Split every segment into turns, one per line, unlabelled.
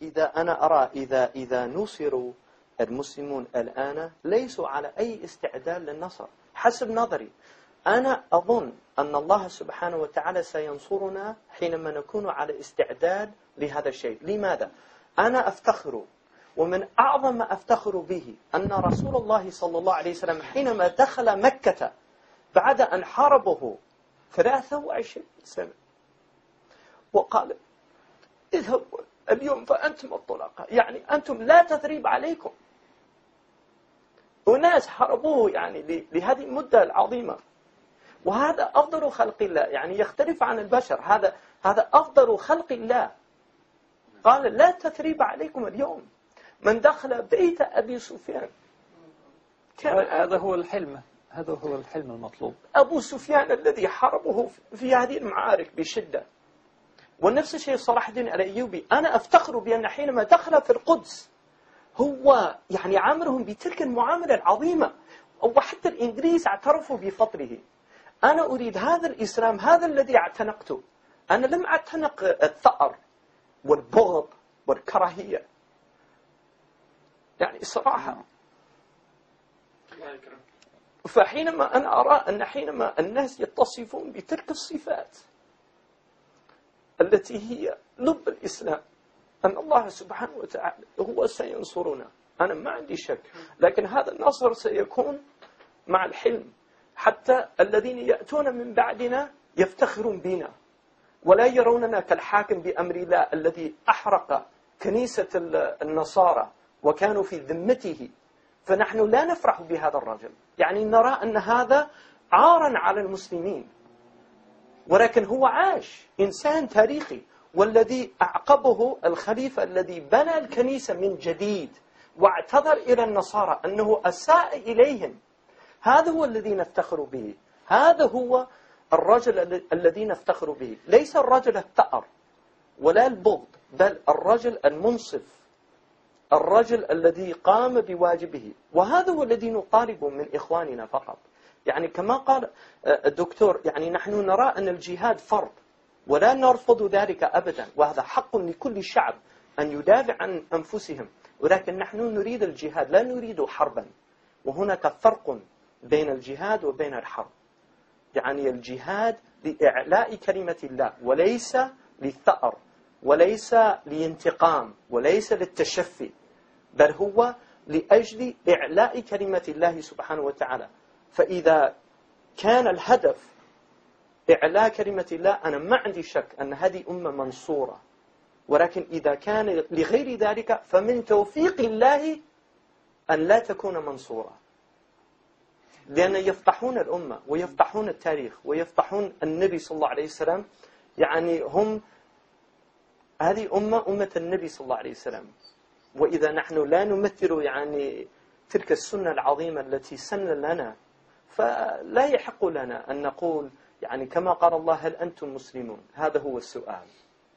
إذا أنا أرى إذا نصروا المسلمون الآن ليسوا على أي استعداد للنصر حسب نظري. أنا أظن أن الله سبحانه وتعالى سينصرنا حينما نكون على استعداد لهذا الشيء. لماذا؟ أنا أفتخر، ومن أعظم ما أفتخر به أن رسول الله صلى الله عليه وسلم حينما دخل مكة بعد أن حاربه 23 سنة وقال اذهبوا اليوم فأنتم الطلقاء، يعني أنتم لا تثريب عليكم. وناس حاربوه يعني لهذه المدة العظيمة، وهذا أفضل خلق الله، يعني يختلف عن البشر، هذا أفضل خلق الله. قال لا تثريب عليكم اليوم. من دخل بيت أبي سفيان
هذا هو الحلم المطلوب.
أبو سفيان الذي حاربه في هذه المعارك بشدة. ونفس الشيء صلاح الدين الأيوبي. أنا أفتخر بأن حينما دخل في القدس هو يعني عاملهم بتلك المعاملة العظيمة، وحتى الإنجليز اعترفوا بفضله. أنا أريد هذا الإسلام، هذا الذي اعتنقته. أنا لم أعتنق الثأر والبغض والكراهية، يعني الصراحة. فحينما أنا أرى أن حينما الناس يتصفون بتلك الصفات التي هي لب الإسلام، أن الله سبحانه وتعالى هو سينصرنا، أنا ما عندي شك. لكن هذا النصر سيكون مع الحلم، حتى الذين يأتون من بعدنا يفتخرون بنا ولا يروننا كالحاكم بأمر الله الذي أحرق كنيسة النصارى وكانوا في ذمته. فنحن لا نفرح بهذا الرجل، يعني نرى أن هذا عارا على المسلمين، ولكن هو عاش إنسان تاريخي. والذي أعقبه الخليفة الذي بنى الكنيسة من جديد واعتذر إلى النصارى أنه أساء إليهم، هذا هو الذي نفتخر به. هذا هو الرجل الذي نفتخر به، ليس الرجل الثأر ولا البغض، بل الرجل المنصف، الرجل الذي قام بواجبه. وهذا هو الذي نطالب من إخواننا فقط. يعني كما قال الدكتور، يعني نحن نرى أن الجهاد فرض ولا نرفض ذلك أبدا، وهذا حق لكل شعب أن يدافع عن أنفسهم، ولكن نحن نريد الجهاد لا نريد حربا. وهناك فرق بين الجهاد وبين الحرب. يعني الجهاد لإعلاء كلمة الله، وليس للثأر وليس لانتقام وليس للتشفي، بل هو لأجل إعلاء كلمة الله سبحانه وتعالى. فإذا كان الهدف إعلاء كلمة الله، أنا ما عندي شك أن هذه أمة منصورة. ولكن إذا كان لغير ذلك فمن توفيق الله أن لا تكون منصورة، لأن يفضحون الأمة ويفضحون التاريخ ويفضحون النبي صلى الله عليه وسلم. يعني هم هذه أمة النبي صلى الله عليه وسلم. وإذا نحن لا نمثل يعني تلك السنة العظيمة التي سن لنا، فلا يحق لنا أن نقول يعني كما قال الله هل أنتم مسلمون. هذا هو السؤال،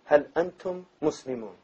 هل أنتم مسلمون؟